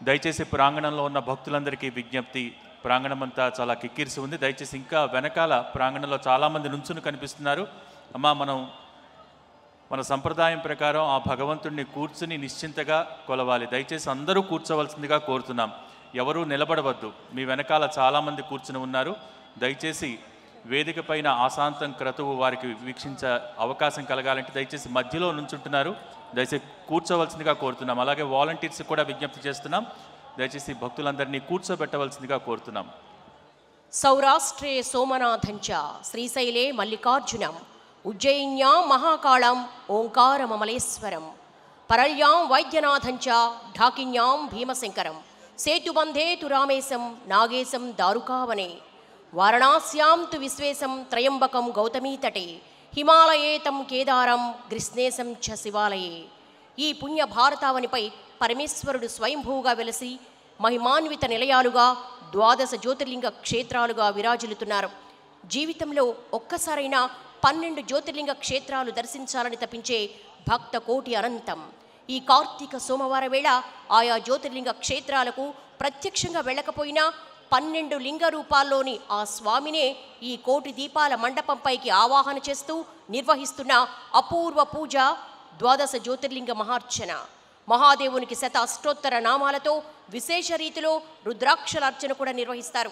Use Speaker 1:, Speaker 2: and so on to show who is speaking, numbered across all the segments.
Speaker 1: దయచేసి ప్రాంగణంలో ఉన్న భక్తులందరికీ విజ్ఞప్తి, ప్రాంగణమంతా చాలా కిక్కిరిసి ఉంది. దయచేసి ఇంకా వెనకాల ప్రాంగణంలో చాలామంది నుంచుని కనిపిస్తున్నారు. అమ్మా, మన సంప్రదాయం ప్రకారం ఆ భగవంతుడిని కూర్చుని నిశ్చింతగా కొలవాలి. దయచేసి అందరూ కూర్చోవలసిందిగా కోరుతున్నాం. ఎవరూ నిలబడవద్దు. మీ వెనకాల చాలామంది కూర్చుని ఉన్నారు. దయచేసి వేదిక పైన ఆశాంతం క్రతువు వారికి వీక్షించే అవకాశం కలగాలంటే దయచేసి మధ్యలో నుంచుంటున్నారు. దయచేసి కూర్చోవలసిందిగా కోరుతున్నాం. అలాగే వాలంటీర్స్ కూడా విజ్ఞప్తి చేస్తున్నాం. దయచేసి భక్తులందరినీ కూర్చోబెట్టవలసిందిగా కోరుతున్నాం.
Speaker 2: సౌరాష్ట్రే సోమనాథంచ శ్రీశైలే మల్లికార్జునం ఉజ్జయిన్యాం మహాకాళం ఓంకారమమలేశ్వరం పరళ్యాం వైద్యనాథంచ ఢాకిన్యాం భీమశంకరం సేతుబంధే తు రామేశం నాగేశం దారుకావనే వారణాస్యాం తు విశ్వేశం త్రయంబకం గౌతమీతటే హిమాలయే తం కేదారం గ్రిస్నేశం చ శివాలయే. ఈ పుణ్య భారతావనిపై పరమేశ్వరుడు స్వయంభూగా వెలసి మహిమాన్విత నిలయాలుగా 12 జ్యోతిర్లింగ క్షేత్రాలుగా విరాజిల్లుతున్నారు. జీవితంలో ఒక్కసారైనా 12 జ్యోతిర్లింగ క్షేత్రాలు దర్శించాలని తపించే భక్త కోటి అనంతం. ఈ కార్తీక సోమవార వేళ ఆయా జ్యోతిర్లింగ క్షేత్రాలకు ప్రత్యక్షంగా వెళ్ళకపోయినా 12 లింగ రూపాల్లోని ఆ స్వామినే ఈ కోటి దీపాల మండపంపైకి ఆవాహన చేస్తూ నిర్వహిస్తున్న అపూర్వ పూజ 12 జ్యోతిర్లింగ మహార్చన. మహాదేవునికి అష్టోత్తర నామాలతో విశేష రీతిలో రుద్రాక్షల అర్చన కూడా నిర్వహిస్తారు.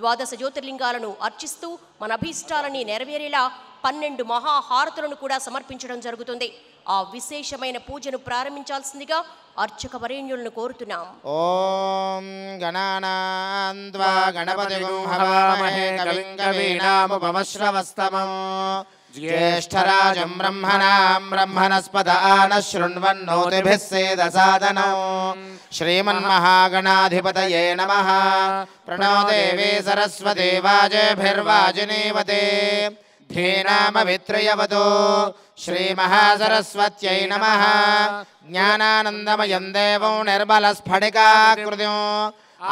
Speaker 2: 12 జ్యోతిర్లింగాలను అర్చిస్తూ మన అభీష్టాలని నెరవేరేలా 12 మహాహారతులను కూడా సమర్పించడం జరుగుతుంది. ఆ విశేషమైన పూజను ప్రారంభించాల్సిందిగా అర్చక వరేణ్యులను కోరుతున్నాం.
Speaker 3: ఓం గణానాన్వా గణపతిగుం హవామహే కవిం కవీనాముపమశ్రవస్తమం జ్యేష్ఠరాజం బ్రహ్మణస్పద ఆనః శృణ్వన్నోతిభిः సేదసాదనం శ్రీమన్మహాగణాధిపతయే నమః. ప్రణో దేవీ సరస్వతి వాజేభిర్వాజినీవతే ధీనామవిత్రయవతో శ్రీమహాసరస్వత్యై నమః. జ్ఞానానందమయం దేవం నిర్మలస్ఫటికాకృతిం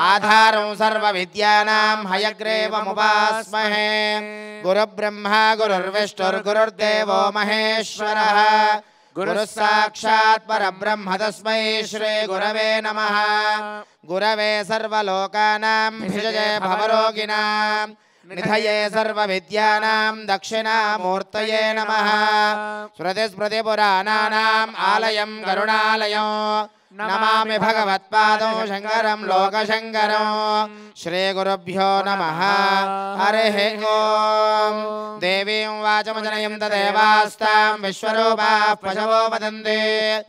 Speaker 3: ఆధారం సర్వవిద్యానాం హయగ్రీవముపాస్మహే. గురుబ్రహ్మా గురుర్విష్ణుర్గురుర్దేవో మహేశ్వరః. గురుః సాక్షాత్ పరబ్రహ్మ తస్మై శ్రీ గురవే నమః. గురవే సర్వలోకానాం భిషజే భవరోగిణాం నిధయే సర్వవిద్యానాం దక్షిణామూర్తయే నమః. స్మృతిస్మృతిపురాణానాం ఆలయం కరుణాలయం నమామి భగవత్పాదం శంకరం లోకశంకరం. శ్రీగురుభ్యో నమః. హరిః ఓం. దేవీం వాచమజనయంత దేవాస్తాం విశ్వరూపాః పశవో వదంతి.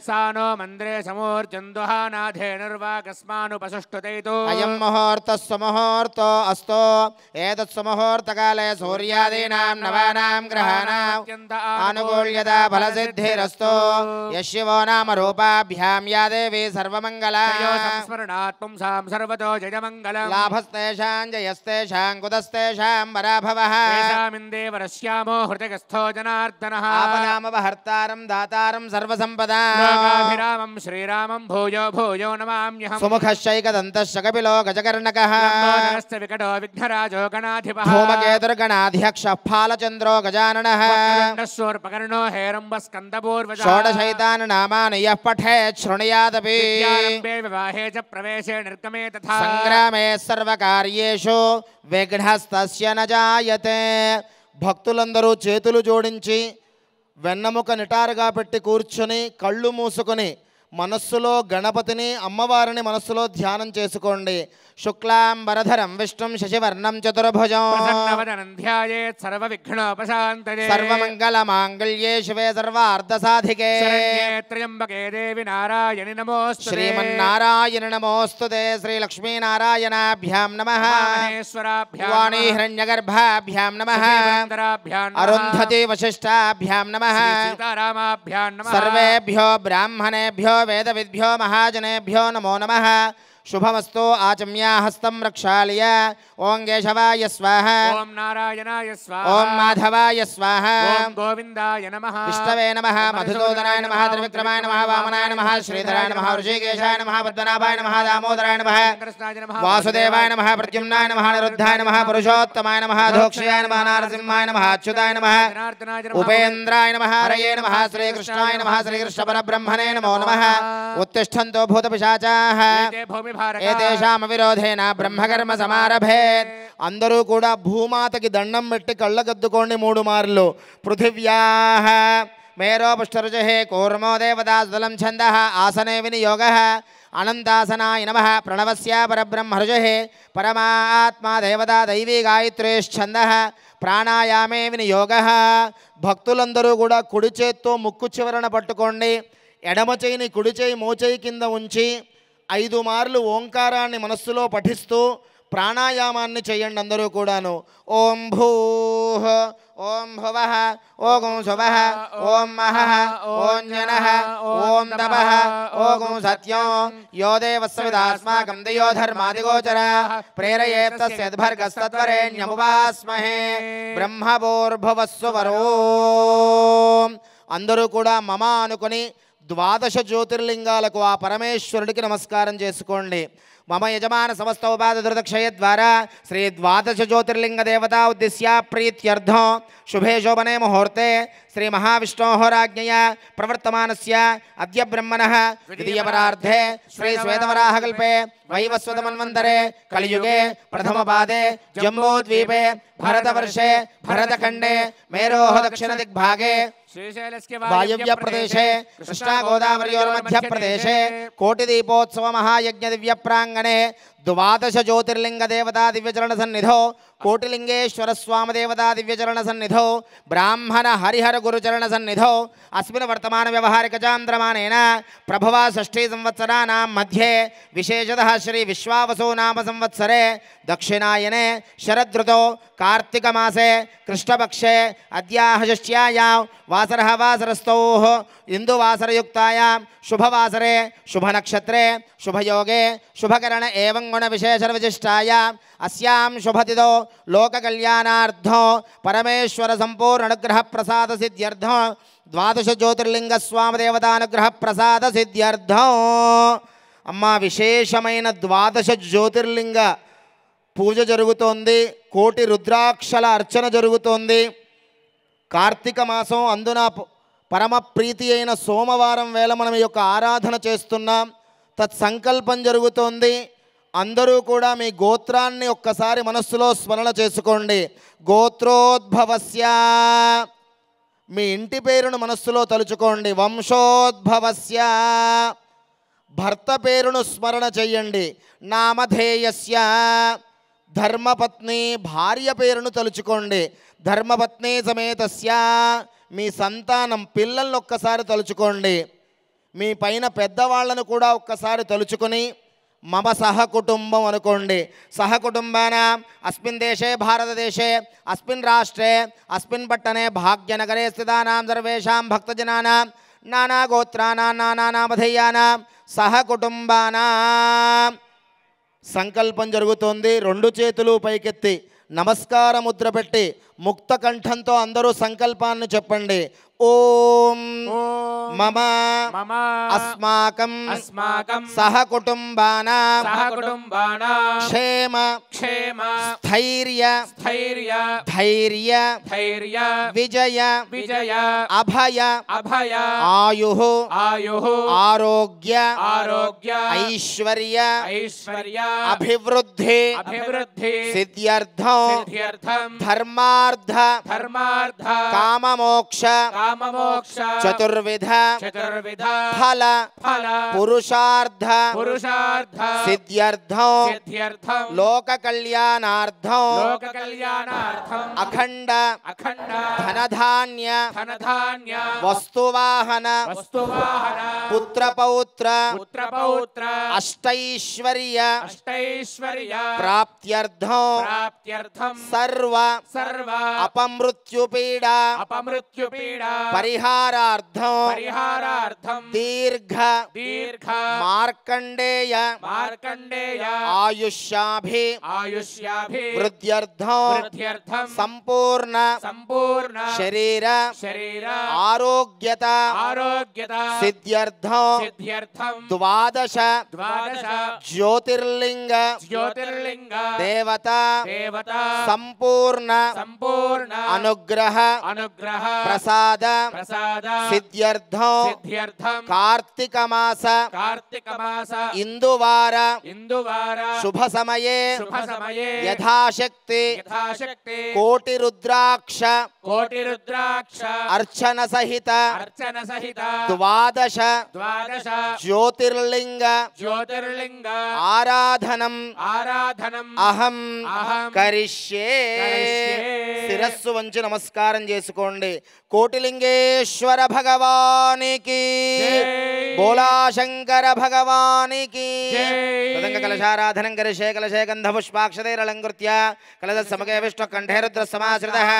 Speaker 4: సానో మంద్రే సమూర్జందుహానాథే నిర్వాకస్మానుపసుష్టుతైతో.
Speaker 3: అయం ముహూర్తః సుముహూర్తో అస్తో. ఏతత్ సుముహూర్తకాలే సూర్యాదీనాం నవానాం గ్రహాణాం ఆనుకూల్యతా ఫలసిద్ధిరస్తు. యశివో నామ రూపాభ్యాం యా దేవీ సర్వమంగళా.
Speaker 4: సంస్మరణాత్మం సాం సర్వతో జయమంగళం.
Speaker 3: లాభస్తేషాం జయస్తేషాం కుతస్తేషాం పరాభవః.
Speaker 4: తేషామిందేవరశ్యామో హృదయస్థో జనార్దనః.
Speaker 3: ఆపదామపహర్తారం దాతారం సర్వసంపదాం.
Speaker 4: లోకాభిరామం శ్రీరామం భూయో భూయో నమామ్యహం.
Speaker 3: సుముఖశ్చైకదంతశ్చ కపిలో గజకర్ణకః.
Speaker 4: లంబోదరశ్చ వికటో విఘ్నరాజో గణాధిపః.
Speaker 3: ధూమకేతుర్గణాధ్యక్షः ఫాలచంద్రో గజాననः.
Speaker 4: వక్రతుండశూర్పకర్ణో హేరంబస్కందపూర్వజः.
Speaker 3: షోడశైతాని నామాని యః పఠేత్ శృణుయాదపి.
Speaker 4: విద్యారంభే వివాహే చ ప్రవేశే నిర్గమే తథా.
Speaker 3: సంగ్రామే సర్వకార్యేషు విఘ్నస్తస్య న జాయతే. భక్తులందరూ చేతులు జోడించి వెన్నముక నిటారుగా పెట్టి కూర్చుని కళ్ళు మూసుకొని మనస్సులో గణపతిని అమ్మవారిని మనస్సులో ధ్యానం చేసుకోండి. శుక్లాంబరధరం విష్ణుం శశివర్ణం చతుర్భుజం.
Speaker 4: ప్రసన్నవదనం ధ్యాయేత్ సర్వవిఘ్నోపశాంతయే.
Speaker 3: సర్వమంగళమాంగళ్యే శివే సర్వార్థసాధికే.
Speaker 4: శరణ్యే త్ర్యంబకే దేవి నారాయణి నమోస్తుతే.
Speaker 3: శ్రీమన్నారాయణ నమోస్తుతే. శ్రీలక్ష్మీనారాయణాభ్యాం నమః.
Speaker 4: మహేశ్వరాభ్యాం
Speaker 3: వాణీ హిరణ్యగర్భాభ్యాం నమః. అరుంధతి వశిష్టాభ్యాం నమః.
Speaker 4: సీతారామాభ్యాం నమః.
Speaker 3: సర్వేభ్యో బ్రాహ్మణేభ్యో వేదవిద్భ్యో మహాజనేభ్యో నమో నమః. శుభమస్తు. ఆచమ్యా హస్తం రక్షాళయ. ఓం కేశవాయ స్వాహ.
Speaker 4: ఓం నారాయణాయ స్వాహ.
Speaker 3: ఓం మాధవాయ స్వాహ.
Speaker 4: ఓం గోవిందాయ నమః.
Speaker 3: విష్ణవే నమః. మధుసూదనాయ నమః. త్రివిక్రమాయ నమః. వామనాయ నమః. శ్రీధరాయ నమః. ఋషికేశాయ నమః. పద్మనాభాయ నమః. దామోదరాయ నమః.
Speaker 4: కృష్ణాయ నమః.
Speaker 3: వాసుదేవాయ నమః. ప్రద్యుమ్నాయ నమః. నిరుద్ధాయ నమః. పురుషోత్తమాయ నమః. ధోక్షయాయ నమః. నారసింహాయ నమః. అచ్యుతాయ నమః.
Speaker 4: జనార్దనాయ నమః.
Speaker 3: ఉపేంద్రాయ నమః. హరయే నమః. శ్రీకృష్ణాయ నమః. శ్రీకృష్ణ పరబ్రహ్మణే నమో నమః. ఉత్తిష్టంతో భూతపిశాచాః.
Speaker 4: భూమి కరోమి భారత
Speaker 3: ఏతేషాం అవిరోధేన బ్రహ్మకర్మ సమారభేత్. అందరూ కూడా భూమాతకి దండం పెట్టి కళ్ళగద్దుకోండి 3 మార్లు. పృథివ్యాః మేరోపుష్టరుచిః కూర్మో దేవతా సుదలం ఛందః ఆసనే వినియోగः అనంతాసనాయ నమః ప్రణవస్య పరబ్రహ్మరుచిః పరమాత్మా దేవతా దైవీ గాయత్రీశ్ఛందః ప్రాణాయామే వినియోగः. భక్తులందరూ కూడా కుడి చేత్తో ముక్కు చివరన పట్టుకోండి. ఎడమ చేయిని కుడి చేయి మోచేయి కింద ఉంచి 5 మార్లు ఓంకారాన్ని మనస్సులో పఠిస్తూ ప్రాణాయామాన్ని చేయండి అందరూ కూడాను. ఓం భూః ఓం భువః ఓం శువః ఓం మహః ఓం జనః ఓం తపః ఓం సత్యం యో దేవస్సవిదాస్మాకం దయో ధర్మాదిగోచరः ప్రేరయేత్ తస్యద్భర్గస్తత్వరేణ్యముపాస్మహే బ్రహ్మభూర్భువస్సువరో. అందరూ కూడా మమ అనుకుని 12 జ్యోతిర్లింగాలకు ఆ పరమేశ్వరుడికి నమస్కారం చేసుకోండి. మమ యజమాన సమస్తోపాధృతక్షయ ద్వారా శ్రీ 12 జ్యోతిర్లింగ దేవతా ఉద్దేశ్య ప్రీత్యర్థం శుభే శోభనే ముహూర్తే శ్రీ మహావిష్ణోరాజ్ఞయా ప్రవర్తమానస్య అద్య బ్రహ్మణః ద్వితీయపరార్ధే శ్రీ శ్వేతవరాహకల్పే వైవస్వతమన్వంతరే కలియుగే ప్రథమపాదే జంబూద్వీపే భరతవర్షే భరతఖండే మేరోః దక్షిణదిగ్భాగే వాయవ్య ప్రదేశే కృష్ణా గోదావరియోర్మధ్య ప్రదేశే కోటిదీపోత్సవ మహాయజ్ఞ దివ్య ప్రాంగణే 12 జ్యోతిర్లింగ దేవతా దివ్యచరణ సన్నిధో కోటిలింగేశ్వర స్వామి దేవతా దివ్యచరణ సన్నిధో బ్రాహ్మణ హరిహర గురుచరణ సన్నిధో అస్మిన్ వర్తమాన వ్యవహారిక చాంద్రమానేన ప్రభవా షష్ఠీ సంవత్సరానాం మధ్యే విశేషతః శ్రీ విశ్వావసో నామ సంవత్సరే దక్షిణాయనే శరదృతో కార్తీక మాసే కృష్ణపక్షే అద్యాహ షష్ట్యాయాం వాసరః వాసరస్తౌః ఇందువాసరయుక్తాయాం శుభవాసరే శుభనక్షత్రే శుభయోగే శుభకరణ ఏవం గుణ విశేషణ విశిష్టాయాం అస్యాం శుభతిథో లోకకళ్యాణార్థం పరమేశ్వర సంపూర్ణ అనుగ్రహ ప్రసాద సిద్ధ్యర్థం 12 జ్యోతిర్లింగ స్వామి దేవతానుగ్రహ ప్రసాద సిద్ధ్యర్థం. అమ్మ విశేషమైన 12 జ్యోతిర్లింగ పూజ జరుగుతోంది. కోటి రుద్రాక్షల అర్చన జరుగుతోంది. కార్తీక మాసం అందున పరమ ప్రీతి అయిన సోమవారం వేళ మనం ఈ యొక్క ఆరాధన చేస్తున్నాం. తత్సంకల్పం జరుగుతోంది. అందరూ కూడా మీ గోత్రాన్ని ఒక్కసారి మనస్సులో స్మరణ చేసుకోండి. గోత్రోద్భవస్య మీ ఇంటి పేరును మనస్సులో తలుచుకోండి. వంశోద్భవస్య భర్త పేరును స్మరణ చెయ్యండి. నామధేయస్య ధర్మపత్ని భార్య పేరును తలుచుకోండి. ధర్మపత్ని సమేతస్య మీ సంతానం పిల్లలను ఒక్కసారి తలుచుకోండి. మీ పైన పెద్దవాళ్ళను కూడా ఒక్కసారి తలుచుకొని మమ సహకుటుంబం అనుకోండి. సహకుటుంబానాం అస్మిన్ దేశే భారతదేశే అస్మిన్ రాష్ట్రే అస్మిన్ పట్టణే భాగ్యనగరే స్థితానాం సర్వేషాం భక్తజనానాం నానాగోత్రానాం నానానామధేయానాం సహకుటుంబానాం. సంకల్పం జరుగుతోంది. 2 చేతులు పైకెత్తి నమస్కార ముద్ర పెట్టి ముక్త కంఠంతో అందరూ సంకల్పాన్ని చెప్పండి. ఓం మమ అస్మాకం సహకుటుంబానాం క్షేమ స్థైర్య ధైర్య విజయ అభయ ఆయుః ఆరోగ్య ఐశ్వర్య అభివృద్ధి సిద్ధ్యర్థం ధర్మార్థ కామమోక్ష చతుర్విధ ఫల పురుషార్థ సిద్ధ్యర్థం లోక కళ్యాణార్థం అఖండ ధనధాన్య వస్తువాహన పుత్రపౌత్ర అష్టైశ్వర్య ప్రాప్త్యర్థం సర్వ అపమృత్యుపీడా పరిహారార్థం దీర్ఘ మార్కండేయ ఆయుష్యాభి వృద్ధ్యర్థం సంపూర్ణ శరీర ఆరోగ్యత సిద్ధ్యర్థం 12 జ్యోతిర్లింగ దేవత సంపూర్ణ అనుగ్రహ ప్రసాద ప్రసాద సిద్ధ్యర్థం కార్తీక మాస ఇందువార శుభ సమయే యథాశక్తి కోటి రుద్రాక్ష అర్చన సహిత ద్వాదశ జ్యోతిర్లింగ ఆరాధనం అహం కరిష్యే. శిరస్సు వంచి నమస్కారం చేసుకోండి. కోటిలింగేశ్వర భగవానికి, బోలా శంకర భగవానికి. తదంగ కలశారాధనం కరిష్యే. కలశే గంధ పుష్పాక్షతైరలంకృత్య కలశ సమగే విష్ణు కంఠే రుద్ర సమాశ్రితః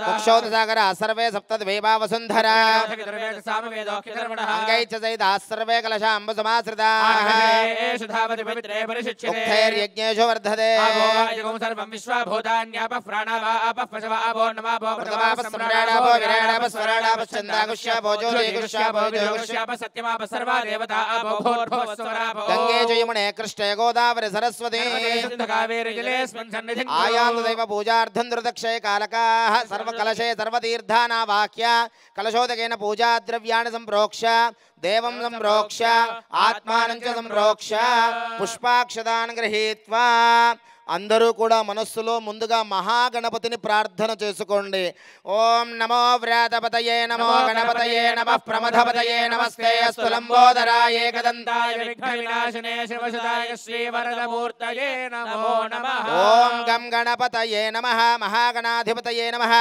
Speaker 3: ముక్షోదసాగర సర్వే సప్తద్వైవా వసుంధరా అంగైచ సైతా సర్వే కలశాంబ సమాశ్రితాః ఉక్తైర్యజ్ఞేషు వర్ధతే
Speaker 4: సర్వం విశ్వభూతాన్యాపః ప్రాణావాపః పశవాపో నమాపో
Speaker 3: ప్రథమాపః సమ్రాడాపో విరాడాపః స్వరాడాపః ఛందాగుష్యాపో జ్యోతిగుష్యాపో జ్యోతిగుష్యాపో
Speaker 4: సత్యమాప సర్వా దేవతా ఆపో భూర్భువః స్వరాపో
Speaker 3: గంగే చ యమునే కృష్ణే గోదావరి సరస్వతి
Speaker 4: కావేరి జలేస్మిన్ సన్నిధిం
Speaker 3: ఆయాంతు దైవ పూజార్థం ధృతక్షయ కాలకాః సర్వకలశే సర్వతీర్థానావాహ్య కలశోదకేన పూజాద్రవ్యాణి సంప్రోక్ష దేవం సంప్రోక్ష ఆత్మానం చ సంప్రోక్ష పుష్పాక్షతాన్ గృహీత్వా. అందరూ కూడా మనస్సులో ముందుగా మహాగణపతిని ప్రార్థన చేసుకోండి. ఓం నమో వ్రాతపతయే నమో గణపతయే నమః ప్రమథపతయే నమస్తే అస్తు లంబోదరాయ ఏకదంతాయ
Speaker 4: విఘ్న వినాశనే శివసుదాయ శ్రీవరదమూర్తయే నమో నమః.
Speaker 3: ఓం గం గణపతయే నమః మహాగణాధిపతయే నమః.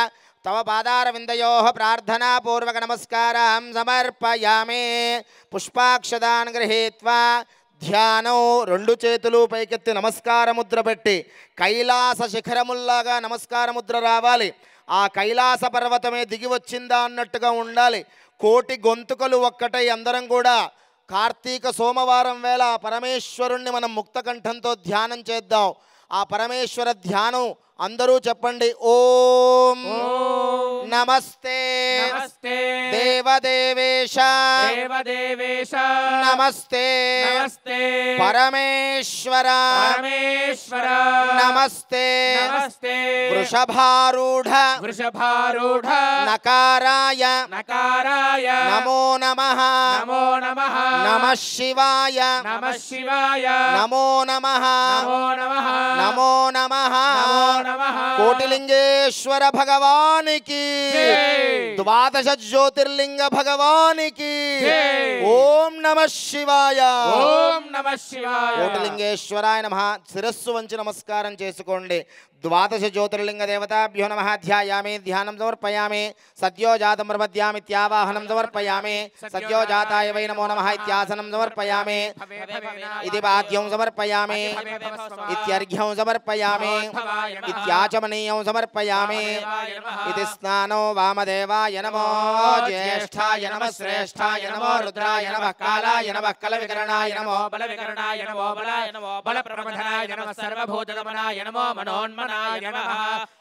Speaker 3: తవ పాదారవిందయోః ప్రార్థనాపూర్వక నమస్కారం సమర్పయామి. పుష్పాక్షదాన్ గృహీత్వా ధ్యానం. రెండు చేతులు పైకెత్తి నమస్కార ముద్ర పెట్టి కైలాస శిఖరముల్లాగా నమస్కార ముద్ర రావాలి. ఆ కైలాస పర్వతమే దిగి వచ్చిందా అన్నట్టుగా ఉండాలి. కోటి గొంతుకలు ఒక్కటై అందరం కూడా కార్తీక సోమవారం వేళ పరమేశ్వరుణ్ణి మనం ముక్తకంఠంతో ధ్యానం చేద్దాం. ఆ పరమేశ్వర ధ్యానం అందరూ చెప్పండి. ఓం నమస్తే దేవదేవేశ నమస్తే పరమేశ్వర నమస్తే వృషభారూఢ నకారాయ నమో నమః నమః శివాయ నమో నమః నమో నమః కోటిలింగేశ్వర భగవానికి, ద్వాదశ జ్యోతిర్లింగ భగవానికి. ఓం నమః శివాయ. కోటిలింగేశ్వరాయ నమః. శిరస్సు వంచి నమస్కారం చేసుకోండి. ద్వాదశ జ్యోతిర్లింగ దేవతాభ్యో నమః. ధ్యాయామి, ధ్యానం సమర్పయామి. సద్యో జాతం ప్రపద్యామిత్యావాహనం సమర్పయామి. సద్యో జాతాయ వై నమో నమః ఇత్యాసనం సమర్పయామి. ఇది పాద్యం సమర్పయామి. ఇత్యర్ఘ్యం సమర్పయామి. ఇత్యాచమనీయం సమర్పయామి. ఇది స్నానో వామదేవాయ నమో. జ్యేష్ఠాయ నమః శ్రేష్ఠాయ నమో. రుద్రాయ నమః కాలాయ నమః కలవికరణాయ నమో.
Speaker 4: బలవికరణాయ నమో. బలాయ నమో. బలప్రమథనాయ నమః. సర్వభూతగమనాయ నమో. మనోన్మనాయ నమః.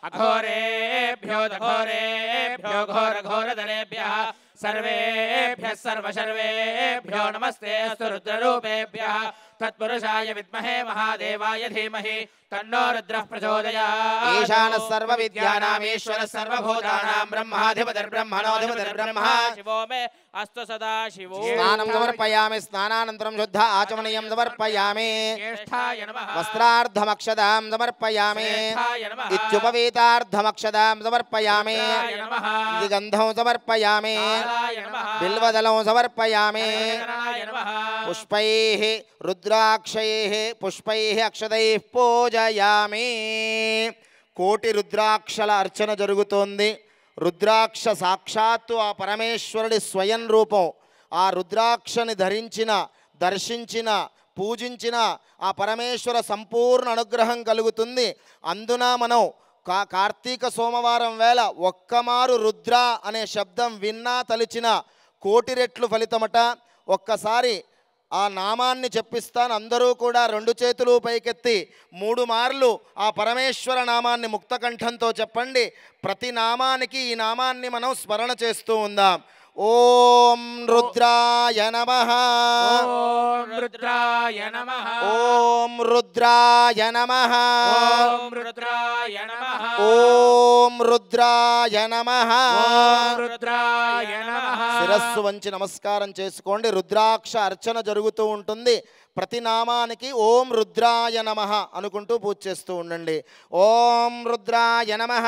Speaker 4: అఘోరేభ్యో దఘోరేభ్యో ఘోరఘోరధరేభ్యः सर्वेभ्यः सर्वशर्वेभ्यो नमस्ते अस्तु रुद्ररूपेभ्यः. तत्पुरुषाय विद्महे महादेवाय धीमहि तन्नो रुद्रः प्रचोदयात्.
Speaker 3: ईशानः सर्वविद्यानाम् ईश्वरः सर्वभूतानां ब्रह्माधिपतिर्ब्रह्मणोऽधिपतिर्ब्रह्म.
Speaker 4: शिवो मे अस्तु सदा शिवो.
Speaker 3: स्नानं समर्पयामि. स्नानानन्तरं शुद्ध आचमनीयं समर्पयामि.
Speaker 4: ज्येष्ठाय नमः.
Speaker 3: वस्त्रार्धमक्षदां समर्पयामि. इत्युपवीतार्धमक्षदां समर्पयामि. गन्धं समर्पयामि. बिल्वदलं समर्पयामि. पुष्पैः रुद्राक्षैः पुष्पैः अक्षतैः पूजयामि. కోటి రుద్రాక్షల అర్చన జరుగుతోంది. రుద్రాక్ష సాక్షాత్తు ఆ పరమేశ్వరుడి స్వయం రూపం. ఆ రుద్రాక్షని ధరించిన, దర్శించిన, పూజించిన ఆ పరమేశ్వర సంపూర్ణ అనుగ్రహం కలుగుతుంది. అందున మనం కార్తీక సోమవారం వేళ ఒక్కమారు రుద్ర అనే శబ్దం విన్నా తలిచిన కోటి రెట్లు ఫలితమట. ఒక్కసారి ఆ నామాన్ని చెప్పిస్తాను. అందరూ కూడా రెండు చేతులు పైకెత్తి 3 మార్లు ఆ పరమేశ్వర నామాన్ని ముక్తకంఠంతో చెప్పండి. ప్రతి నామానికి ఈ నామాన్ని మనం స్మరణ చేస్తూ ఉందాం. ఓం రుద్రాయ నమః
Speaker 4: ఓం రుద్రాయ నమః
Speaker 3: ఓం రుద్రాయ నమః
Speaker 4: ఓం రుద్రాయ నమః
Speaker 3: ఓం రుద్రాయ నమః
Speaker 4: ఓం రుద్రాయ నమః.
Speaker 3: శిరస్సు వంచి నమస్కారం చేసుకోండి. రుద్రాక్ష అర్చన జరుగుతూ ఉంటుంది. ప్రతి నామానికి ఓం రుద్రాయ నమః అనుకుంటూ పూజ చేస్తూ ఉండండి. ఓం రుద్రాయ నమః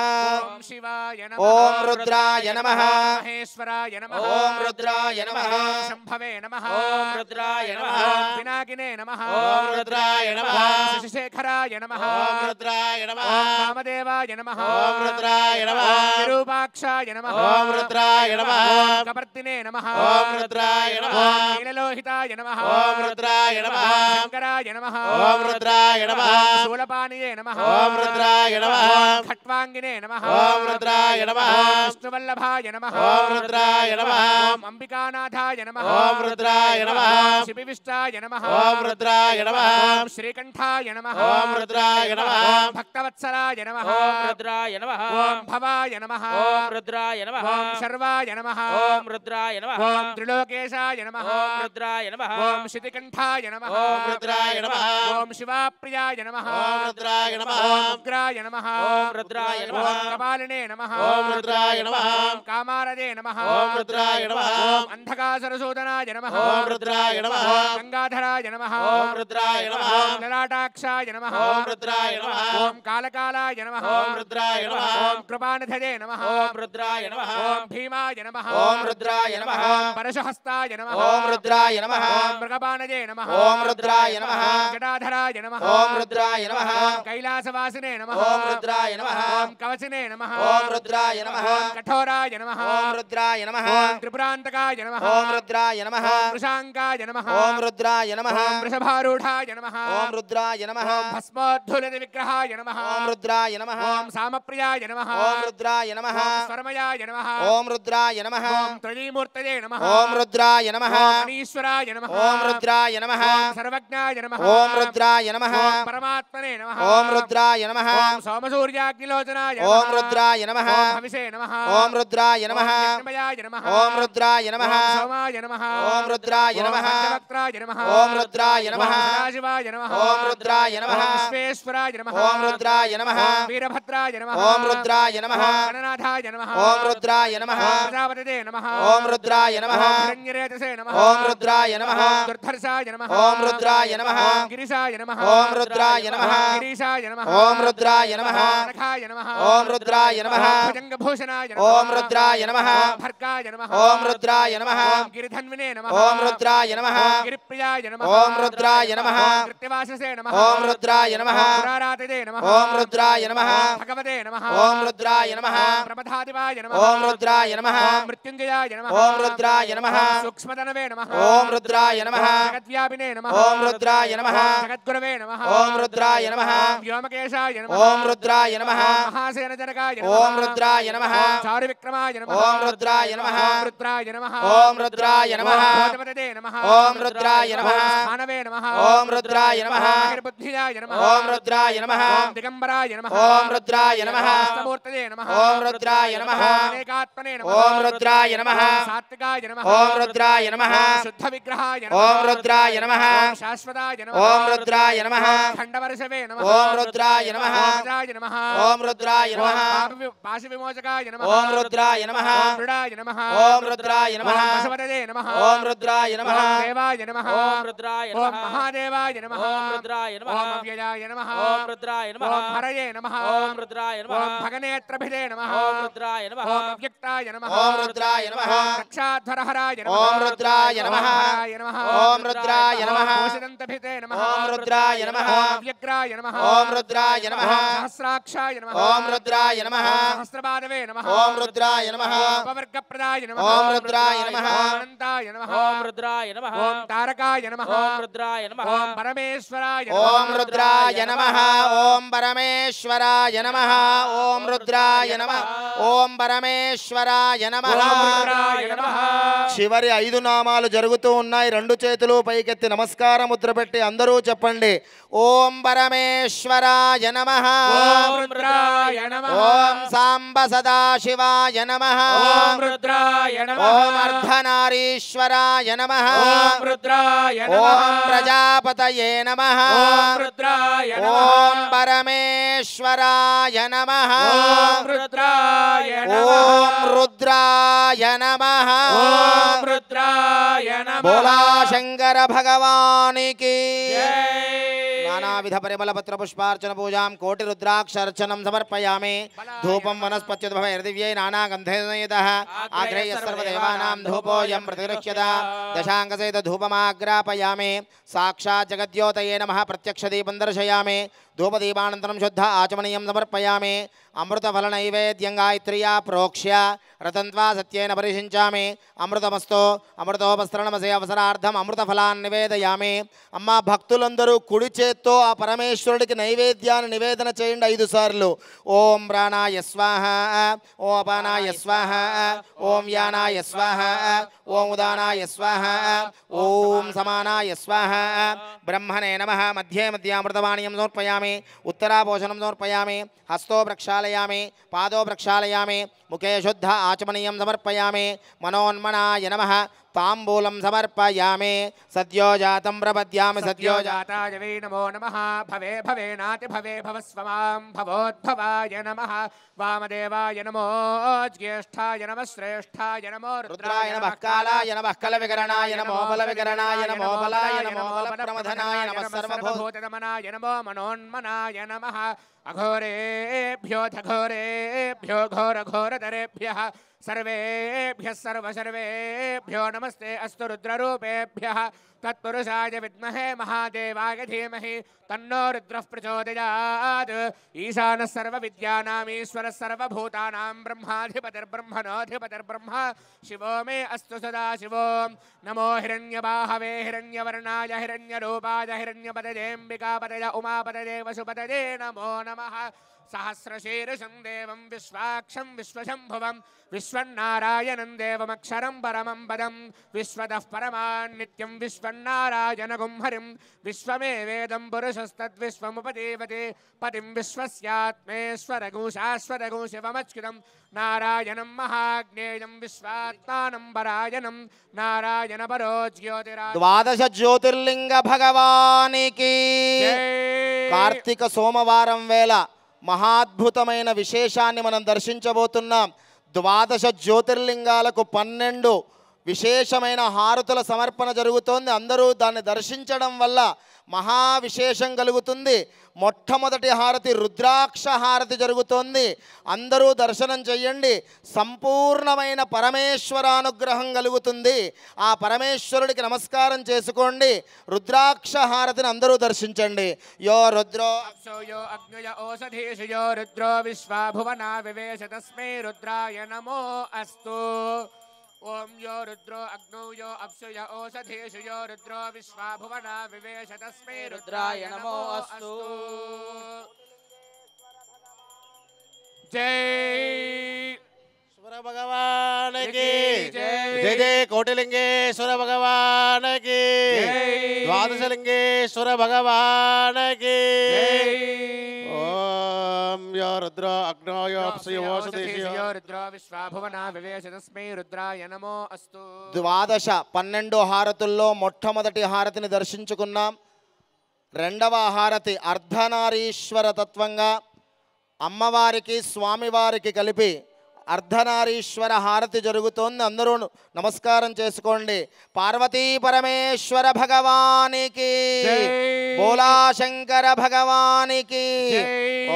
Speaker 4: ఓం శివాయ నమః
Speaker 3: ఓం రుద్రాయ నమః
Speaker 4: మహేశ్వరాయ నమః
Speaker 3: ఓం రుద్రాయ నమః
Speaker 4: శంభవే నమః
Speaker 5: ఓం రుద్రాయ నమః
Speaker 4: ఓం పినాకినే నమః
Speaker 5: ఓం రుద్రాయ నమః
Speaker 4: ఓం శశిశేఖరాయ నమః
Speaker 5: ఓం రుద్రాయ నమః
Speaker 4: ఓం వామదేవాయ నమః
Speaker 5: ఓం రుద్రాయ నమః
Speaker 4: ఓం విరూపాక్షాయ నమః
Speaker 5: ఓం రుద్రాయ నమః
Speaker 4: ఓం కపర్దినే నమః
Speaker 5: ఓం రుద్రాయ నమః
Speaker 4: ఓం నీలలోహితాయ నమః
Speaker 5: ఓం రుద్రాయ నమః
Speaker 4: శంకరాయ నమః
Speaker 5: ఓం రుద్రాయ నమః
Speaker 4: శూలపాణియే నమః
Speaker 5: ఓం రుద్రాయ నమః
Speaker 4: ఓం ఖట్వాంగినే నమః
Speaker 5: ఓం రుద్రాయ నమః
Speaker 4: ఓం విష్ణువల్లభాయ నమః
Speaker 5: ఓం రుద్రాయ నమః
Speaker 4: ఓం అంబికానాథాయ నమః
Speaker 5: ఓం రుద్రాయ నమః
Speaker 4: ఓం శిబివిష్టాయ నమః
Speaker 5: ఓం రుద్రాయ నమః
Speaker 4: ఓం శ్రీకంఠాయ నమః
Speaker 5: ఓం రుద్రాయ నమః
Speaker 4: ఓం భక్తవత్సలాయ నమః
Speaker 5: ఓం రుద్రాయ నమః
Speaker 4: ఓం భవాయ నమః
Speaker 5: ఓం రుద్రాయ నమః
Speaker 4: ఓం శర్వాయ నమః
Speaker 5: ఓం రుద్రాయ నమః
Speaker 4: ఓం త్రిలోకేశాయ నమః
Speaker 5: ఓం రుద్రాయ నమః
Speaker 4: ఓం శితికంఠాయ నమః
Speaker 5: ఓం రుద్రాయ నమః
Speaker 4: ఓం శివాప్రియాయ నమః
Speaker 5: ఓం రుద్రాయ నమః
Speaker 4: ఓం ఉగ్రాయ నమః
Speaker 5: ఓం రుద్రాయ నమః
Speaker 4: ఓం కపాలినే నమః
Speaker 5: ఓం రుద్రాయ నమః
Speaker 4: ఓం కామారదే నమః
Speaker 5: ఓం రుద్రాయ నమః
Speaker 4: ఓం అంధకాసురసూదనాయ నమః
Speaker 5: ఓం రుద్రాయ నమః
Speaker 4: ఓం గంగాధరాయ నమః
Speaker 5: ఓం రుద్రాయ నమః
Speaker 4: ఓం లలాటాక్షాయ నమః
Speaker 5: ఓం రుద్రాయ నమః
Speaker 4: ఓం కాలకాలాయ నమః
Speaker 5: ఓం రుద్రాయ నమః
Speaker 4: ఓం కృపానిధదే నమః
Speaker 5: ఓం రుద్రాయ నమః
Speaker 4: ఓం భీమాయ నమః
Speaker 3: ఓం రుద్రాయ నమః
Speaker 4: ఓం పరశుహస్తాయ నమః
Speaker 3: ఓం రుద్రాయ నమః
Speaker 4: ఓం మృగపానజే నమః
Speaker 3: ఓం రుద్రాయ నమః
Speaker 4: ఓం జటాధరాయ నమః
Speaker 3: ఓం రుద్రాయ నమః
Speaker 4: ఓం కైలాసవాసినే నమః
Speaker 3: ఓం రుద్రాయ నమః
Speaker 4: ఓం కవచినే నమః
Speaker 3: ఓం రుద్రాయ నమః
Speaker 4: ఓం కఠోరాయ నమః
Speaker 3: ఓం రుద్రాయ నమః
Speaker 4: ఓం త్రిపురాంతకాయ నమః
Speaker 3: ఓం రుద్రాయ నమః
Speaker 4: ఓం వృషాంకాయ నమః
Speaker 3: ఓం రుద్రాయ నమః
Speaker 4: ఓం వృషభారూఢాయ నమః
Speaker 3: ఓం రుద్రాయ నమః
Speaker 4: ఓం భస్మోద్ధులిత విగ్రహాయ నమః
Speaker 3: ఓం రుద్రాయ నమః
Speaker 4: ఓం సామప్రియాయ నమః
Speaker 3: ఓం రుద్రాయ నమః
Speaker 4: ఓం స్వర్మయాయ నమః
Speaker 3: ఓం రుద్రాయ నమః
Speaker 4: ఓం త్రయీమూర్తయే నమః
Speaker 3: ఓం రుద్రాయ నమః
Speaker 4: ఓం అనీశ్వరాయ నమః
Speaker 3: ఓం రుద్రాయ నమః
Speaker 4: ఓం సర్వజ్ఞాయ నమః
Speaker 3: ఓం రుద్రాయ నమః
Speaker 4: ఓం పరమాత్మనే నమః
Speaker 3: ఓం రుద్రాయ నమః
Speaker 4: ఓం సోమసూర్యాగ్నిలోచనాయ
Speaker 3: ఓం
Speaker 4: నమః
Speaker 3: రుద్రాయ నమః
Speaker 4: ఓం హవిషే నమః
Speaker 3: ఓం రుద్రాయ నమః
Speaker 4: ఓం యజ్ఞమయాయ నమః
Speaker 3: ఓం రుద్రాయ నమః
Speaker 4: ఓం సోమాయ నమః
Speaker 3: ఓం రుద్రాయ నమః
Speaker 4: ఓం పంచవక్త్రాయ నమః
Speaker 3: ఓం రుద్రాయ నమః
Speaker 4: ఓం సదాశివాయ నమః
Speaker 3: ఓం రుద్రాయ నమః
Speaker 4: ఓం విశ్వేశ్వరాయ నమః
Speaker 3: ఓం రుద్రాయ నమః
Speaker 4: ఓం వీరభద్రాయ నమః
Speaker 3: ఓం రుద్రాయ నమః
Speaker 4: ఓం గణనాథాయ నమః
Speaker 3: ఓం రుద్రాయ నమః
Speaker 4: ఓం ప్రజాపతయే నమః
Speaker 3: ఓం రుద్రాయ నమః
Speaker 4: ఓం హిరణ్యరేతసే నమః
Speaker 3: ఓం రుద్రాయ నమః
Speaker 4: ఓం దుర్ధర్షాయ నమః
Speaker 3: ఓం రుద్రాయ నమః
Speaker 4: ఓం గిరిశాయ నమః
Speaker 3: ఓం రుద్రాయ నమః
Speaker 4: ఓం గిరీశాయ నమః
Speaker 3: ఓం రుద్రాయ నమః
Speaker 4: ఓం నఖాయ నమః
Speaker 3: ఓం రుద్రాయ నమః
Speaker 4: ఓం భుజంగభూషణాయ నమః
Speaker 3: ఓం రుద్రాయ నమః
Speaker 4: ఓం భర్గాయ నమః
Speaker 3: ఓం రుద్రాయ నమః
Speaker 4: ఓం గిరిధన్వినే నమః
Speaker 3: ఓం రుద్రాయ నమః
Speaker 4: ఓం గిరిప్రియాయ నమః
Speaker 3: ఓం రుద్రాయ నమః
Speaker 4: ఓం కృత్యవాససే నమః
Speaker 3: ఓం రుద్రాయ నమః
Speaker 4: పురారాతిదే నమః
Speaker 3: ఓం రుద్రాయ నమః
Speaker 4: ఓం భగవతే నమః
Speaker 3: ఓం రుద్రాయ నమః
Speaker 4: ఓం ప్రమథాదివాయ నమః
Speaker 3: ఓం రుద్రాయ నమః
Speaker 4: ఓం మృత్యుంజయాయ నమః
Speaker 3: ఓం రుద్రాయ నమః
Speaker 4: ఓం సూక్ష్మతనవే నమః
Speaker 3: ఓం రుద్రాయ నమః
Speaker 4: ఓం జగద్వ్యాపినే నమః
Speaker 3: ఓం రుద్రాయ నమః
Speaker 4: ఓం జగద్గురవే నమః
Speaker 3: ఓం రుద్రాయ నమః
Speaker 4: ఓం వ్యోమకేశాయ నమః
Speaker 3: ఓం రుద్రాయ నమః
Speaker 4: ఓం మహాసేనజనకాయ నమః
Speaker 3: ఓం రుద్రాయ నమః
Speaker 4: ఓం చారువిక్రమాయ నమః
Speaker 3: ఓం రుద్రాయ నమః
Speaker 4: ఓం రుద్రాయ నమః
Speaker 3: ఓం రుద్రాయ నమః
Speaker 4: ఓం భోజపతదే నమః
Speaker 3: ఓం రుద్రాయ నమః
Speaker 4: ఓం స్థానవే నమః
Speaker 3: ఓం రుద్రాయ నమః
Speaker 4: బుద్ధియాయ నమః
Speaker 3: ఓం రుద్రాయ నమః
Speaker 4: ఓం దిగంబరాయ నమః
Speaker 3: ఓం రుద్రాయ నమః
Speaker 4: హస్తమూర్తయే నమః
Speaker 3: ఓం రుద్రాయ నమః
Speaker 4: అనేకాత్మనే నమః
Speaker 3: ఓం రుద్రాయ నమః
Speaker 4: సాత్వికాయ నమః
Speaker 3: ఓం రుద్రాయ నమః
Speaker 4: శుద్ధ విగ్రహాయ నమః
Speaker 3: ఓం రుద్రాయ నమః
Speaker 4: ఓం శాశ్వతాయ నమః
Speaker 3: ఓం రుద్రాయ నమః
Speaker 4: ఖండవర్షవే నమః
Speaker 3: ఓం రుద్రాయ నమః
Speaker 4: రాజాయ నమః
Speaker 3: ఓం రుద్రాయ నమః
Speaker 4: పాశ విమోచకాయ నమః
Speaker 3: ఓం రుద్రాయ నమః
Speaker 4: ఓం మృడాయ నమః
Speaker 3: ఓం రుద్రాయ నమః
Speaker 4: ఓం పశుపతదే నమః
Speaker 3: ఓం రుద్రాయ నమః
Speaker 4: ఓం దేవాయ నమః
Speaker 5: ఓం రుద్రాయ
Speaker 4: ఓం
Speaker 5: నమః
Speaker 4: మహాదేవాయ నమః
Speaker 5: ఓం రుద్రాయ నమః
Speaker 4: ఓం అవ్యయాయ నమః
Speaker 5: ఓం రుద్రాయ నమః
Speaker 4: ఓం హరయే నమః
Speaker 5: ఓం రుద్రాయ నమః
Speaker 4: ఓం భగనేత్రభిదే నమః
Speaker 5: ఓం రుద్రాయ నమః
Speaker 4: ఓం అవ్యక్తాయ నమః
Speaker 3: ఓం రుద్రాయ నమః
Speaker 4: రక్షాధ్వరహరాయ నమః
Speaker 3: ఓం రుద్రాయ నమః
Speaker 4: హరాయ నమః
Speaker 3: ఓం రుద్రాయ నమః
Speaker 4: కోశదంతభితే నమః
Speaker 3: ఓం రుద్రాయ నమః
Speaker 4: ఓం అవ్యగ్రాయ నమః
Speaker 3: ఓం రుద్రాయ నమః
Speaker 4: ఓం సహస్రాక్షాయ నమః
Speaker 3: ఓం రుద్రాయ నమః
Speaker 4: సహస్రపాదవే నమః
Speaker 3: ఓం రుద్రాయ నమః
Speaker 4: ఉపవర్గప్రదాయ నమః
Speaker 3: ఓం రుద్రాయ నమః
Speaker 4: ఓం అనంతాయ నమః
Speaker 5: ఓం రుద్రాయ నమః
Speaker 4: ఓం తారకాయ నమః
Speaker 5: ఓం రుద్రాయ నమః
Speaker 4: ఓం పరమేశ్వరాయ
Speaker 3: ఓం రుద్రాయ నమః ఓం పరమేశ్వరాయ నమః ఓం రుద్రాయ నమః ఓం పరమేశ్వరాయ నమః
Speaker 4: రుద్రాయ నమః
Speaker 3: చివరి 5 నామాలు జరుగుతూ ఉన్నాయి. 2 చేతులు పైకెత్తి నమస్కారము ముద్ర పెట్టి అందరూ చెప్పండి. ఓం పరమేశ్వరాయ నమః.
Speaker 4: ఓం రుద్రాయ నమః.
Speaker 3: ఓం సాంబ సదాశివాయ నమః.
Speaker 4: ఓం రుద్రాయ నమః.
Speaker 3: ఓం అర్ధనారీశ్వరాయ నమః.
Speaker 4: ఓం రుద్రాయ నమః.
Speaker 3: ఓం ప్రజాపతయే నమః.
Speaker 4: ఓం రుద్రాయ నమః.
Speaker 3: ఓం పరమేశ్వరాయ నమః.
Speaker 4: ఓం రుద్రాయ నమః.
Speaker 3: ఓం రుద్రాయ నమః.
Speaker 4: ఓం రుద్రాయ నమః.
Speaker 3: బోలా శంకర భగవానికి
Speaker 4: జై.
Speaker 3: నానావిధ పరిమళ పత్ర పుష్పార్చన పూజాం కోటి రుద్రాక్షర్చనం సమర్పయామి. ధూపం వనస్పత్యుద్భవైర్దివ్యై నానాగంధైర్నయతః ఆగ్రేయ సర్వదేవానాం ధూపోయం ప్రతిగృహ్యత దశాంగసహిత ధూపమాగ్రాపయామి. సాక్షాత్ జగద్యోతయే నమః ప్రత్యక్ష దీపం దర్శయామి. ధూపదీపానంతరం శుద్ధ ఆచమనీయం సమర్పయామి. అమృతఫల నైవేద్యం గాయత్ర్యా ప్రోక్ష్య రతంత్వా సత్యేన పరిశించామి. అమృతమస్తో అమృతోపస్త్రణమసే అవసరార్థం అమృతఫలాన్ని నివేదయామి. అమ్మ భక్తులందరూ కుడి చేత్తో ఆ పరమేశ్వరుడికి నైవేద్యాన్ని నివేదన చేయండి 5 సార్లు. ఓం ప్రాణాయ స్వాహ. ఓం అపానాయ స్వాహ. ఓం యానాయ స్వాహ. ఓం ఉదానాయ స్వాహ. ఓం సమానాయ స్వాహ. బ్రహ్మణే నమః. మధ్యే మధ్యామృతవాణీయం సమర్పయామి. ఉత్తరాపోషణం సమర్పయామి. హస్తో ప్రక్షాళయామి. పాదో ప్రక్షాళయామి. ముఖే శుద్ధ ఆచమనీయం సమర్పయామి. మనోన్మనాయ నమః. తాంబూలం సమర్పయామి. సద్యోజాతం ప్రపద్యామి.
Speaker 4: సద్యోజాతాయ వై నమో నమః. భవే భవేనాతి భవే భవస్వమాం భవోద్భవాయ నమః. వామదేవాయ నమో. జ్యేష్ఠాయ నమః. శ్రేష్ఠాయ నమో.
Speaker 3: రుద్రాయ నమః. కాలాయ నమః. కలవికరణాయ నమో. బలవికరణాయ నమో. బలాయ నమో. బలప్రమథనాయ నమః.
Speaker 4: సర్వభూతనమనాయ నమో. మనోన్మనాయ నమః. అఘోరేభ్యో ఘోరేభ్యో ఘోరఘోరతరేభ్యః सर्वेभ्यः सर्वसर्वेभ्यो नमस्ते अस्तु रुद्ररूपेभ्यः. तत्पुरुषाय विद्महे महादेवाय धीमहि तन्नो रुद्रः प्रचोदयात्. ईशानः सर्वविद्यानामीश्वरः सर्वभूतानां ब्रह्माधिपतिर्ब्रह्मणोऽधिपतिर्ब्रह्म शिवो मे अस्तु सदा शिवो. नमो हिरण्यबाहवे हिरण्यवर्णाय हिरण्यरूपाय हिरण्यपतजेऽम्बिकापतय उमापतये वसुपतये नमो नमः. सहस्रशीर्षं देवं विश्वाक्षं विश्वशम्भुवं विश्वन्नारायणं देवमक्षरं परमं पदं विश्वतः परमान्नित्यं विश्वन्नारायणगुं हरिं विश्वमेवेदं पुरुषस्तद्विश्वमुपजीवति पतिं विश्वस्यात्मेश्वरगुं शाश्वतगुं शिवमच्युतं नारायणं महाज्ञेयं विश्वात्मानं परायणं नारायणपरो ज्योतिराज.
Speaker 3: ద్వాదశ జ్యోతిర్లింగ భగవానికి. కార్తీక సోమవారం వేళ మహాద్భుతమైన విశేషాన్ని మనం దర్శించబోతున్నాం. ద్వాదశ జ్యోతిర్లింగాలకు 12 విశేషమైన హారతుల సమర్పణ జరుగుతోంది. అందరూ దాన్ని దర్శించడం వల్ల మహా విశేషం కలుగుతుంది. మొట్టమొదటి హారతి రుద్రాక్ష హారతి జరుగుతోంది. అందరూ దర్శనం చెయ్యండి. సంపూర్ణమైన పరమేశ్వరానుగ్రహం కలుగుతుంది. ఆ పరమేశ్వరుడికి నమస్కారం చేసుకోండి. రుద్రాక్ష హారతిని అందరూ దర్శించండి. యో రుద్రో
Speaker 4: यो अग्नय ओषधीषु यो रुद्रो विश्वाभुवना विवेश तस्मै रुद्राय नमो अस्तु. ओम यो रुद्रो अग्नौ यो अप्सु य ओषधीषु यो रुद्रो विश्वाभुवना विवेश तस्मै रुद्राय नमो अस्तु. जय
Speaker 6: భగవానికి
Speaker 4: జై.
Speaker 6: జయ జయ కోటిలింగేశ్వర భగవానికి
Speaker 4: జై.
Speaker 6: ద్వాదశలింగేశ్వర భగవానికి. ఓం యో రుద్రో అగ్నో యో అప్సు యో ఓషధీషు
Speaker 4: यो रुद्रो विश्वाभुवना विवेश तस्मै रुद्राय नमो अस्तु.
Speaker 3: ద్వాదశ 12 హారతుల్లో మొట్టమొదటి హారతిని దర్శించుకున్నాం. రెండవ హారతి అర్ధనారీశ్వర తత్వంగా అమ్మవారికి స్వామివారికి కలిపి అర్ధనారీశ్వర హారతి జరుగుతోంది. అందరూ నమస్కారం చేసుకోండి. పార్వతీ పరమేశ్వర భగవానికి. బోలా శంకర భగవానికి.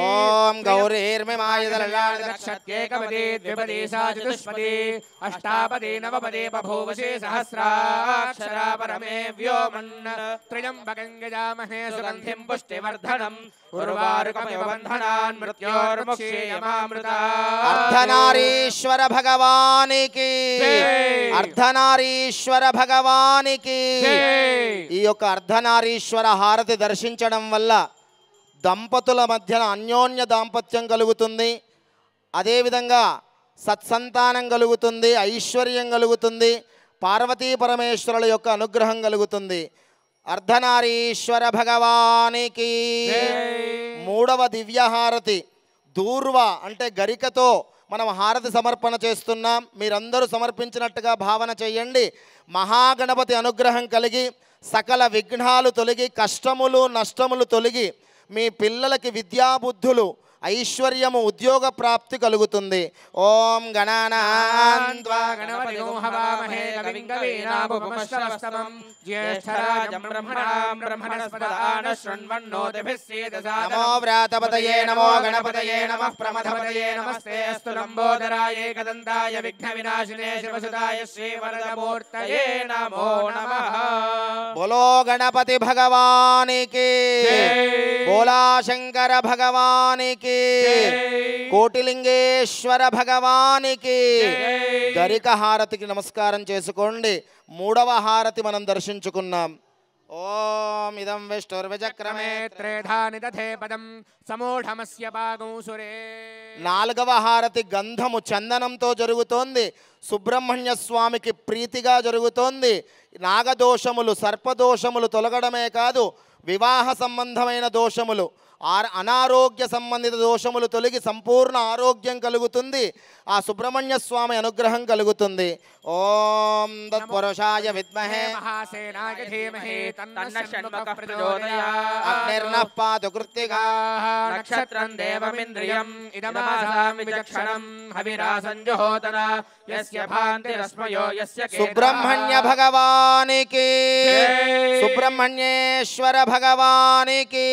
Speaker 3: ఓం
Speaker 4: गौरीर्मिमायदलक्षत्येकपदी द्विपदी सा चतुष्पदी अष्टापदी नवपदी बभूवशे सहस्राक्षरा परमे व्योमन् त्र्यम्बकं यजामहे सुगन्धिं पुष्टिवर्धनम् उर्वारुकमिव बन्धनान् मृत्योर्मुक्षीयमामृतात्.
Speaker 3: అర్ధనారీశ్వర భగవానికి. అర్ధనారీశ్వర భగవానికి. ఈ యొక్క అర్ధనారీశ్వర హారతి దర్శించడం వల్ల దంపతుల మధ్యన అన్యోన్య దాంపత్యం కలుగుతుంది. అదేవిధంగా సత్సంతానం కలుగుతుంది. ఐశ్వర్యం కలుగుతుంది. పార్వతీ పరమేశ్వరుల యొక్క అనుగ్రహం కలుగుతుంది. అర్ధనారీశ్వర భగవానికి మూడవ దివ్యహారతి దూర్వ అంటే గరికతో మనం హారతి సమర్పణ చేస్తున్నాం. మీరందరూ సమర్పించినట్టుగా భావన చేయండి. మహాగణపతి అనుగ్రహం కలిగి సకల విఘ్నాలు తొలగి కష్టములు నష్టములు తొలగి మీ పిల్లలకి విద్యాబుద్ధులు ఐశ్వర్యము ఉద్యోగ ప్రాప్తి కలుగుతుంది. ఓం గణానాం త్వా
Speaker 4: గణపతిం హవామహే కవిం కవీనాముపమశ్రవస్తమం జ్యేష్ఠరాజం బ్రహ్మణాం బ్రహ్మణస్పదాన శృణ్వన్నోతిభిः సేదసాదనం.
Speaker 3: నమో వ్రాతపతయే నమో గణపతయే నమః
Speaker 4: ప్రమథపతయే నమస్తే అస్తు లంబోదరాయ ఏకదంతాయ విఘ్నవినాశినే శివసుతాయ శ్రీవరదమూర్తయే నమో నమః.
Speaker 3: బోలో గణపతి భగవానికి బోలా శంకర భగవానికి కోటిలింగేశ్వర భగవానికి. గరిక హారతికి నమస్కారం చేసుకోండి. మూడవ హారతి మనం దర్శించుకున్నాం. ఓం ఇదం విష్ణుర్విచక్రమే
Speaker 4: త్రేధాని దధే పదం సమూఢమస్య పాగంసురే.
Speaker 3: నాలుగవ హారతి గంధము చందనంతో జరుగుతోంది. సుబ్రహ్మణ్య స్వామికి ప్రీతిగా జరుగుతోంది. నాగదోషములు సర్పదోషములు తొలగడమే కాదు వివాహ సంబంధమైన దోషములు అనారోగ్య సంబంధిత దోషములు తొలగి సంపూర్ణ ఆరోగ్యం కలుగుతుంది. ఆ సుబ్రహ్మణ్య స్వామి అనుగ్రహం కలుగుతుంది. ఓం తత్పురుషాయ విద్మహే
Speaker 4: మహాసేనాయ ధీమహి తన్నః షణ్ముఖః
Speaker 5: ప్రచోదయాత్.
Speaker 3: అగ్నిర్నః పాతు కృత్తికాః
Speaker 4: నక్షత్రం దేవమింద్రియం ఇదమాసామి విచక్షణం హవిరాసంజుహోతన యస్య భాంతిరస్మయో యస్య
Speaker 3: సుబ్రహ్మణ్య భగవానికి సుబ్రహ్మణ్యేశ్వర భగవానికి.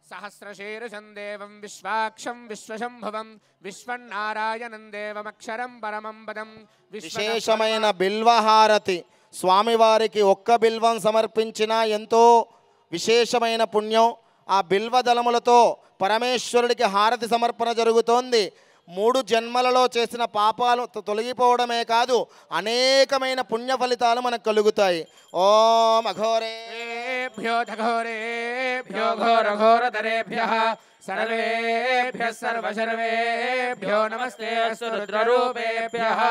Speaker 4: సహస్రశీర్షం దేవం విశ్వాక్షం విశ్వశంభువం విశ్వన్నారాయణం దేవమక్షరం పరమం పదం.
Speaker 3: విశేషమైన బిల్వహారతి స్వామివారికి ఒక్క బిల్వం సమర్పించినా ఎంతో విశేషమైన పుణ్యం. ఆ బిల్వదళములతో పరమేశ్వరుడికి హారతి సమర్పణ జరుగుతోంది. 3 జన్మలలో చేసిన పాపాలు తొలగిపోవడమే కాదు అనేకమైన పుణ్య ఫలితాలు మనకు కలుగుతాయి. ఓం
Speaker 4: అఘోరేభ్యో ఘోరేభ్యో ఘోరఘోరతరేభ్యః సర్వేభ్యః సర్వసర్వేభ్యో నమస్తే అస్తు రుద్రరూపేభ్యః.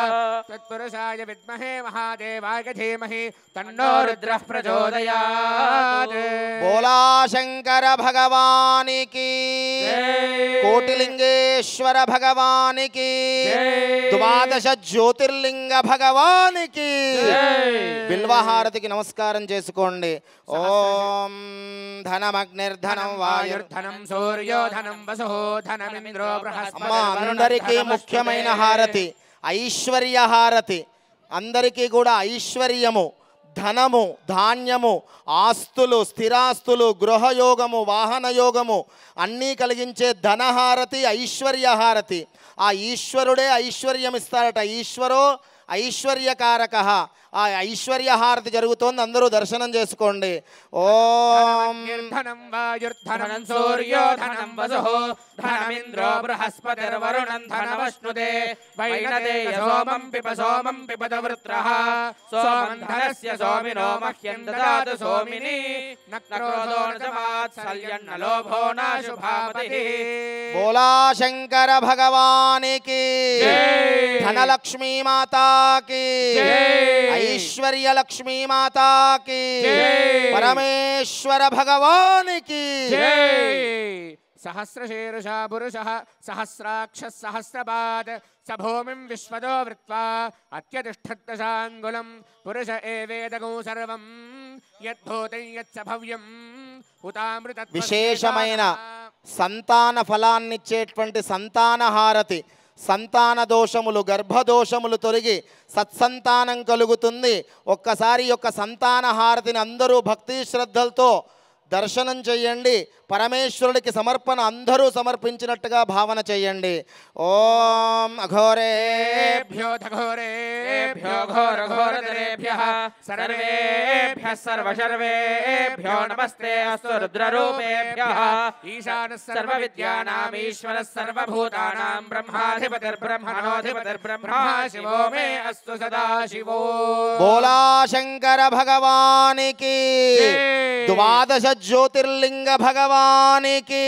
Speaker 4: తత్పురుషాయ విద్మహే మహాదేవాయ ధీమహి తన్నో రుద్రః ప్రచోదయాత్.
Speaker 3: బోలా శంకర భగవానికి కోటిలింగేశ్వర భగవానికి ద్వాదశ జ్యోతిర్లింగ భగవానికి. బిల్వహారతికి నమస్కారం చేసుకోండి. ఓం ధనమగ్నిర్ధనం వాయుర్ధనం
Speaker 4: సూర్యో ధనం వసుః ధనమింద్రో బృహస్పతిః.
Speaker 3: అమ్మ అందరికీ ముఖ్యమైన హారతి ఐశ్వర్య హారతి. అందరికీ కూడా ఐశ్వర్యము ధనము ధాన్యము ఆస్తులు స్థిరాస్తులు గృహయోగము వాహనయోగము అన్నీ కలిగించే ధనహారతి ఐశ్వర్యహారతి. ఆ ఈశ్వరుడే ఐశ్వర్యం ఇస్తారట. ఈశ్వరో ఐశ్వర్యకారక. ఆ ఐశ్వర్యహారతి జరుగుతోంది. అందరూ దర్శనం చేసుకోండి. ఓం
Speaker 4: ధనం వాయుర్ధనం సూర్యో ధనం వసుః ధనమింద్రో బృహస్పతిర్వరుణం ధనమశ్నుతే వైనదేయ సోమం పిపద వృత్రః సోమం ధనస్య సోమినో మహ్యం దదాతు సోమిని నక్రోధో నమాత్సల్యన్న లోభో నాశుభాపతిః.
Speaker 3: బోలా శంకర భగవానికి ధనలక్ష్మీ మాతాకి ఐశ్వర్య లక్ష్మీ మాతాకి పరమేశ్వర భగవానికి.
Speaker 4: సహస్రశీర్షా పురుషః సహస్రాక్షः సహస్రపాద్ స భూమిం విశ్వదో వృత్వా అత్యతిష్ఠద్దశాంగుళం పురుష ఏవేదగం సర్వం యద్భూతం యత్స భవ్యం ఉతామృత.
Speaker 3: విశేషమైన సంతాన ఫలాన్నిచ్చేటువంటి సంతాన హారతి. సంతాన దోషములు గర్భదోషములు తొలగి సత్సంతానం కలుగుతుంది. ఒక్కసారి యొక్క సంతాన హారతిని అందరూ భక్తి శ్రద్ధలతో దర్శనం చెయ్యండి. పరమేశ్వరుడికి సమర్పణ అందరూ సమర్పించినట్టుగా భావన చెయ్యండి. ఓం అఘోరేభ్యో
Speaker 4: ఘోరేభ్యో ఘోరఘోరతరేభ్యః సర్వేభ్యః సర్వసర్వేభ్యో నమస్తే అస్తు రుద్రరూపేభ్యః. ఈశానः సర్వవిద్యానాం ఈశ్వరः సర్వభూతానాం బ్రహ్మాధిపతిర్బ్రహ్మణోధిపతిర్బ్రహ్మా శివో మే అస్తు సదాశివో.
Speaker 3: బోలా శంకర భగవానికి ద్వాదశ జ్యోతిర్లింగ భగవానికి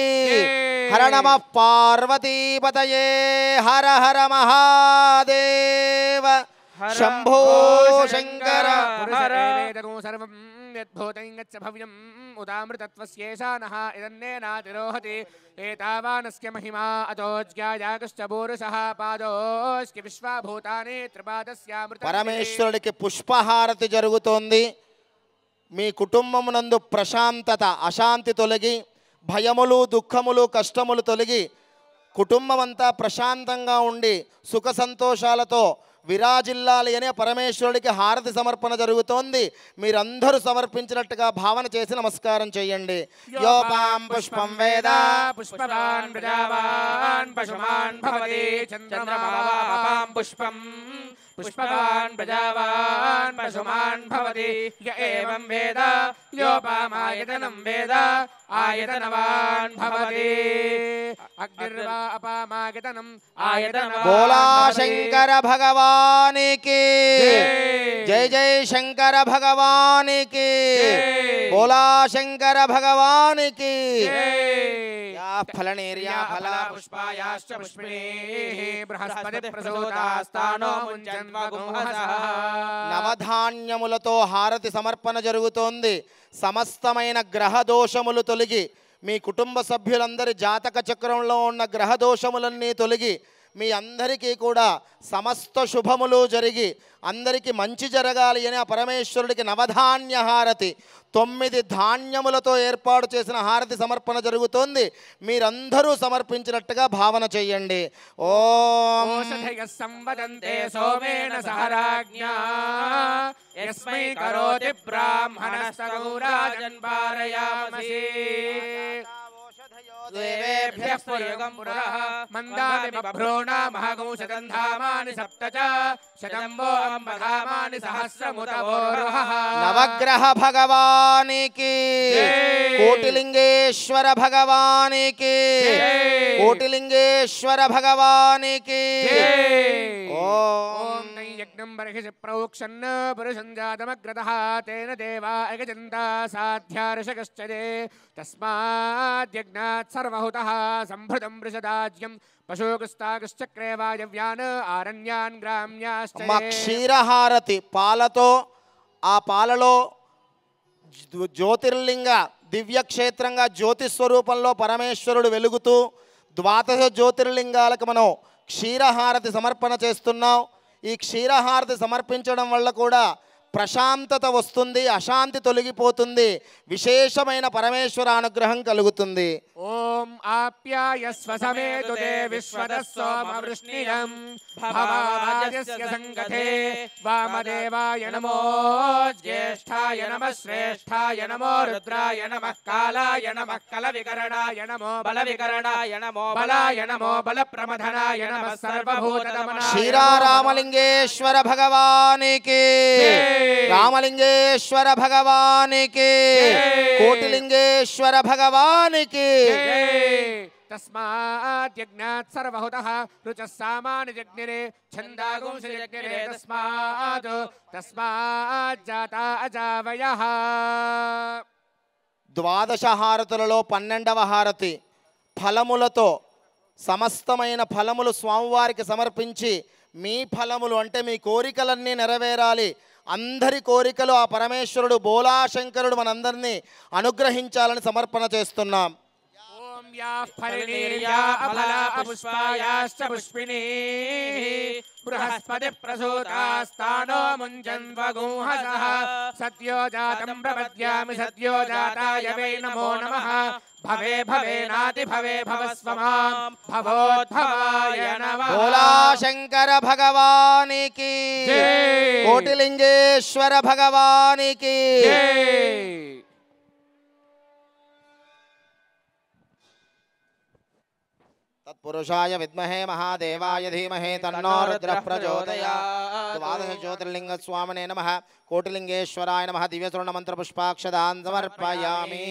Speaker 3: హర నమ పార్వతీపతయే హర హర మహాదేవ శంభో శంకర
Speaker 4: సర్వం యద్భూతం గచ్చ భవ్యం ఉదామృతత్వస్యేషానః ఇదన్నేనాతిరోహతి ఏతావానస్య మహిమా అతోజ్ఞాయాగశ్చ పూరుషః పాదోస్కి విశ్వభూతాని త్రిపాదస్యామృత.
Speaker 3: పరమేశ్వరుడికి పుష్పహారతి జరుగుతోంది. మీ కుటుంబమునందు ప్రశాంతత అశాంతి తొలగి భయములు దుఃఖములు కష్టములు తొలగి కుటుంబమంతా ప్రశాంతంగా ఉండి సుఖ సంతోషాలతో విరాజిల్లాలి అనే పరమేశ్వరుడికి హారతి సమర్పణ జరుగుతోంది. మీరందరూ సమర్పించినట్టుగా భావన చేసి నమస్కారం చేయండి. యోపాం పుష్పం వేద
Speaker 4: పుష్పవాన్ ప్రజావాన్ పశుమాన్ భవతి చంద్రమాపాం పుష్పం పుష్పవాన్ ప్రజావాన్ పశుమాన్ భవతి య ఏవం వేద యోపామాయతనం వేద ఆయతనవాన్ భవతి అగ్నిర్వా అపామాయతనం ఆయతనవాన్.
Speaker 3: బోలా శంకర భగవానికి జై జై శంకర భగవానికి బోలా శంకర భగవానికి. ఫలనేర్యా ఫల
Speaker 4: పుష్పాయాశ్చ పుష్పిణీః బృహస్పతి ప్రసూతాస్తానో ముంచన్వగుంహసః.
Speaker 3: నవధాన్యములతో హారతి సమర్పణ జరుగుతోంది. సమస్తమైన గ్రహ దోషములు తొలగి మీ కుటుంబ సభ్యులందరి జాతక చక్రంలో ఉన్న గ్రహ దోషములన్నీ తొలగి మీ అందరికీ కూడా సమస్త శుభములు జరిగి అందరికీ మంచి జరగాలి అని ఆ పరమేశ్వరుడికి నవధాన్య హారతి 9 ధాన్యములతో ఏర్పాటు చేసిన హారతి సమర్పణ జరుగుతోంది. మీరందరూ సమర్పించినట్టుగా భావన చెయ్యండి. ఓం
Speaker 4: ఓషధయః సంవదంతే సోమేన సహరాజ్ఞా యస్మై కరోతి బ్రాహ్మణస్తగౌరాజన్ పారయామసి. దేవేభ్యః పురుగం పురః మందాని బభ్రోణా మహగౌషధంధామాని సప్త చ శతంబో అంబధామాని సహస్రముతవోరుహః.
Speaker 3: నవగ్రహ భగవానికి కోటిలింగేశ్వర భగవానికి కోటిలింగేశ్వర భగవానికి.
Speaker 4: ఓం యజ్ఞం బర్హిషి ప్రౌక్షన్ పురుషం జాతమగ్రతః తేన దేవా యజంతా సాధ్యార్షకశ్చదే తస్మాద్యజ్ఞాత్ సర్వహుతః సంభృతం వృషదాజ్యం పశూకస్తాకశ్చక్రే వాయవ్యాన్ ఆరణ్యాన్ గ్రామ్యాశ్చ.
Speaker 3: మా క్షీరహారతి పాలతో ఆ పాలలో జ్యోతిర్లింగ దివ్యక్షేత్రంగా జ్యోతి స్వరూపంలో పరమేశ్వరుడు వెలుగుతూ ద్వాదశ జ్యోతిర్లింగాలకు మనం క్షీరహారతి సమర్పణ చేస్తున్నాం. ఈ క్షీరహారతి సమర్పించడం వల్ల కూడా ప్రశాంతత వస్తుంది, అశాంతి తొలగిపోతుంది, విశేషమైన పరమేశ్వర అనుగ్రహం కలుగుతుంది.
Speaker 4: ఓం ఆప్యాయస్వ సమేతుతే విశ్వదః సోమవృష్ణియం భవారాజస్య సంగతే వామదేవాయ నమో జ్యేష్ఠాయ నమః శ్రేష్ఠాయ నమో రుద్రాయ నమః కాలాయ నమః కలవికరణాయ నమో బలవికరణాయ నమో బలాయ నమో బలప్రమథనాయ నమః సర్వభూతదమనాయ.
Speaker 3: శ్రీరామలింగేశ్వర భగవానికి రామలింగేశ్వర భగవానికి కోటిలింగేశ్వర భగవానికి.
Speaker 4: తస్మాద్యజ్ఞాత్ సర్వహుతః రుచః సామాని జగ్నిరే ఛందాగుంసి జగ్నిరే తస్మాజ్జాతా అజావయః.
Speaker 3: ద్వాదశ హారతులలో 12వ హారతి ఫలములతో సమస్తమైన ఫలములు స్వామివారికి సమర్పించి మీ ఫలములు అంటే మీ కోరికలన్నీ నెరవేరాలి, అందరి కోరికలు ఆ పరమేశ్వరుడు బోలాశంకరుడు మనందరినీ అనుగ్రహించాలని సమర్పణ చేస్తున్నాం.
Speaker 4: ఓం యాః ఫలినీర్యా అఫలా పుష్పాయాశ్చ పుష్పిణీః బృహస్పతి ప్రసూతాస్తానో ముంజన్వగుంహసః. సద్యో జాతం ప్రపద్యామి సద్యో జాతాయ వై నమో నమః. భవే భవేనాతి భవే భవస్వ మాం భవోద్భవాయ నమః.
Speaker 3: బోలాశంకర భగవానికి కోటిలింగేశ్వర భగవానికి. తత్పురుషాయ విద్మహే మహాదేవాయ ధీమహి తన్నో రుద్రః ప్రచోదయాత్. ద్వాదశ జ్యోతిర్లింగ స్వామినే నమః. కోటిలింగేశ్వరాయ నమః. దివ్యచూర్ణ మంత్ర పుష్పాక్షదాన్ సమర్పయామి.